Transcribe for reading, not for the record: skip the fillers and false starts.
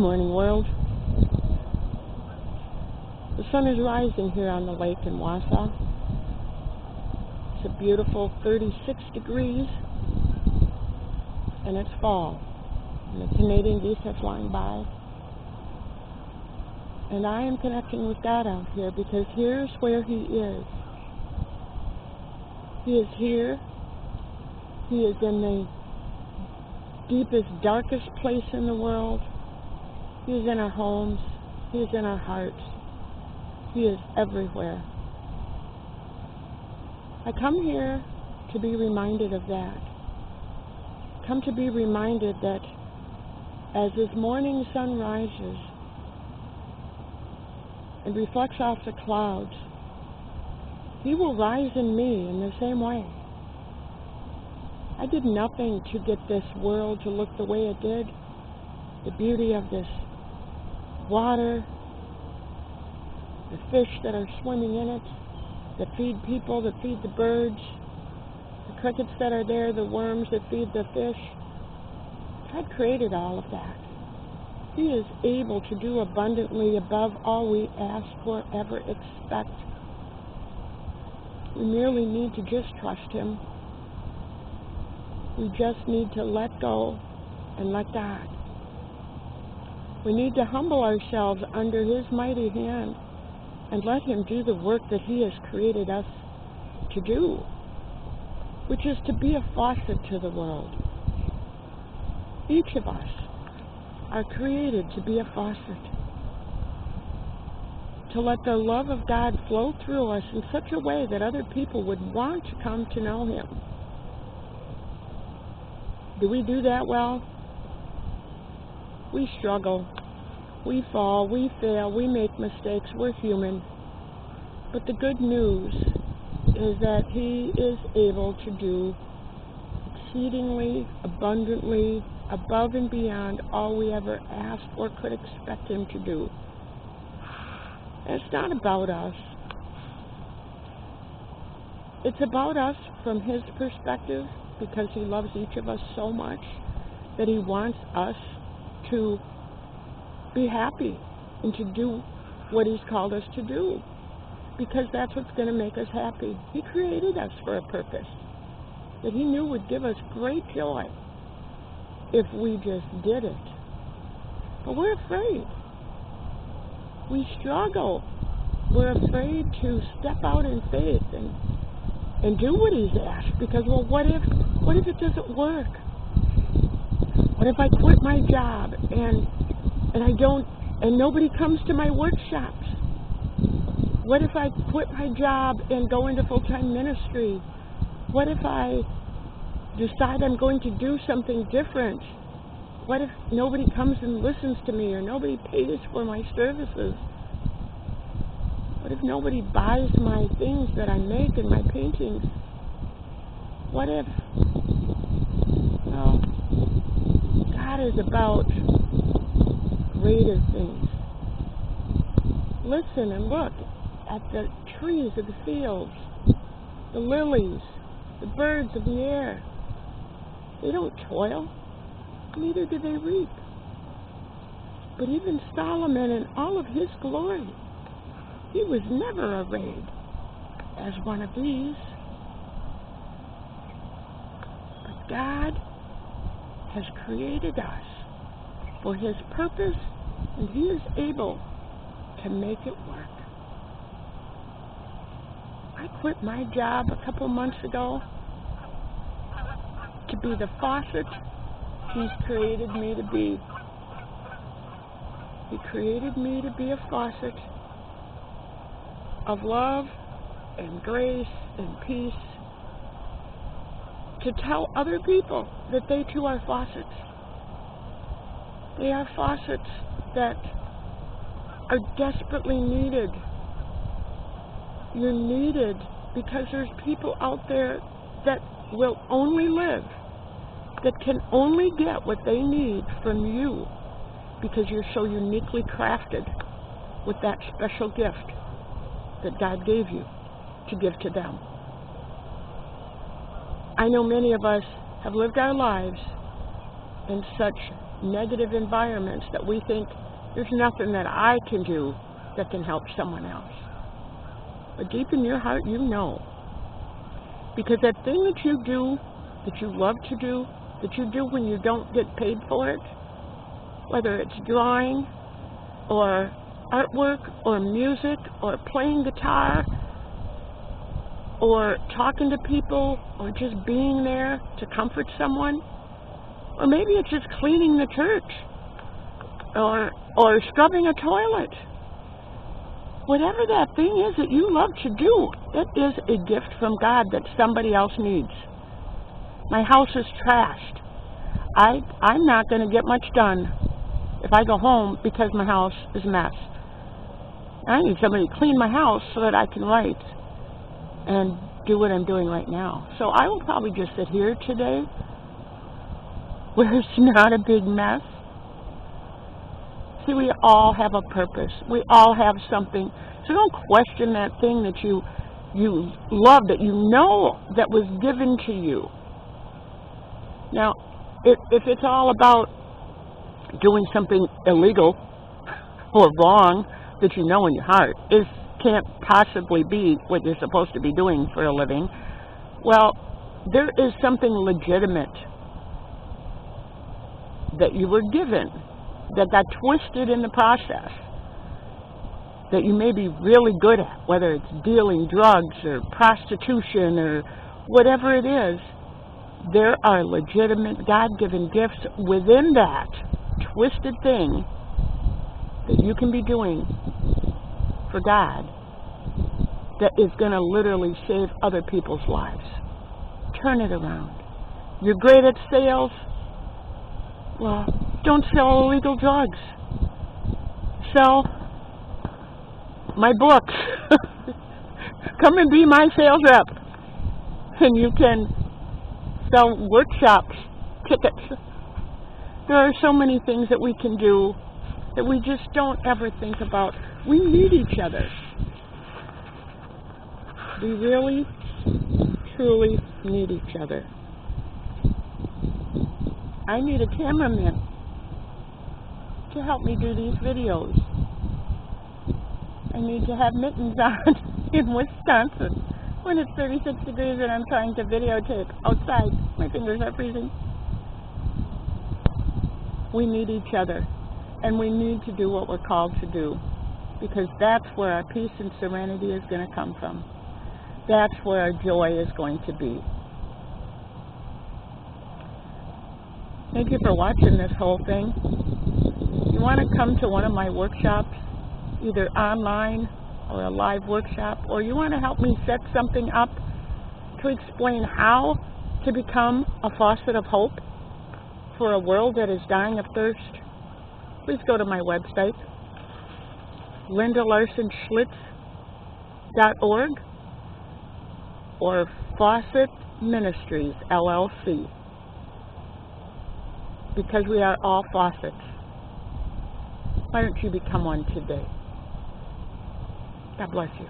morning, world. The sun is rising here on the lake in Wausau. It's a beautiful 36 degrees, and it's fall. And the Canadian geese are flying by. And I am connecting with God out here because here's where He is. He is here. He is in the deepest, darkest place in the world. He is in our homes. He is in our hearts. He is everywhere. I come here to be reminded of that. Come to be reminded that as this morning sun rises and reflects off the clouds, He will rise in me in the same way. I did nothing to get this world to look the way it did. The beauty of this water, the fish that are swimming in it, that feed people, that feed the birds, the crickets that are there, the worms that feed the fish. God created all of that. He is able to do abundantly above all we ask or ever expect. We merely need to just trust Him. We just need to let go and let God. We need to humble ourselves under His mighty hand and let Him do the work that He has created us to do, which is to be a faucet to the world. Each of us are created to be a faucet, to let the love of God flow through us in such a way that other people would want to come to know Him. Do we do that well? We struggle. We fall. We fail. We make mistakes. We're human. But the good news is that He is able to do exceedingly, abundantly, above and beyond all we ever asked or could expect Him to do. And it's not about us. It's about us from His perspective, because He loves each of us so much that He wants us to be happy and to do what He's called us to do, because that's what's going to make us happy. He created us for a purpose that He knew would give us great joy if we just did it. But we're afraid. We struggle. We're afraid to step out in faith and do what He's asked, because, well, what if it doesn't work? What if I quit my job and nobody comes to my workshops? What if I quit my job and go into full-time ministry? What if I decide I'm going to do something different? What if nobody comes and listens to me, or nobody pays for my services? What if nobody buys my things that I make and my paintings? What if? Well, God is about greater things. Listen and look at the trees of the fields, the lilies, the birds of the air. They don't toil, neither do they reap. But even Solomon in all of his glory, he was never arrayed as one of these. But God has created us for His purpose, and He is able to make it work. I quit my job a couple months ago to be the faucet He's created me to be. He created me to be a faucet of love and grace and peace, to tell other people that they too are faucets. They are faucets that are desperately needed. You're needed because there's people out there that will only live, that can only get what they need from you, because you're so uniquely crafted with that special gift that God gave you to give to them. I know many of us have lived our lives in such negative environments that we think there's nothing that I can do that can help someone else. But deep in your heart, you know. Because that thing that you do, that you love to do, that you do when you don't get paid for it, whether it's drawing or artwork or music or playing guitar or talking to people or just being there to comfort someone, or maybe it's just cleaning the church or scrubbing a toilet. Whatever that thing is that you love to do, it is a gift from God that somebody else needs. My house is trashed. I'm not going to get much done if I go home because my house is a mess. I need somebody to clean my house so that I can write and do what I'm doing right now. So I will probably just sit here today where it's not a big mess. See, we all have a purpose. We all have something. So don't question that thing that you love, that you know that was given to you. Now, if it's all about doing something illegal or wrong that you know in your heart, it can't possibly be what you're supposed to be doing for a living, well, there is something legitimate that you were given that got twisted in the process that you may be really good at, whether it's dealing drugs or prostitution or whatever it is. There are legitimate God-given gifts within that twisted thing that you can be doing for God that is going to literally save other people's lives. Turn it around. You're great at sales? Well, don't sell illegal drugs. Sell my books. Come and be my sales rep. And you can sell workshops, tickets. There are so many things that we can do that we just don't ever think about. We need each other. We really, truly need each other. I need a cameraman to help me do these videos. I need to have mittens on in Wisconsin when it's 36 degrees and I'm trying to videotape outside. My fingers are freezing. We need each other, and we need to do what we're called to do, because that's where our peace and serenity is going to come from. That's where our joy is going to be. Thank you for watching this whole thing. You want to come to one of my workshops, either online or a live workshop, or you want to help me set something up to explain how to become a faucet of hope for a world that is dying of thirst, please go to my website, LindaLarsonSchlitz.org or Faucet Ministries, LLC, because we are all faucets. Why don't you become one today? God bless you.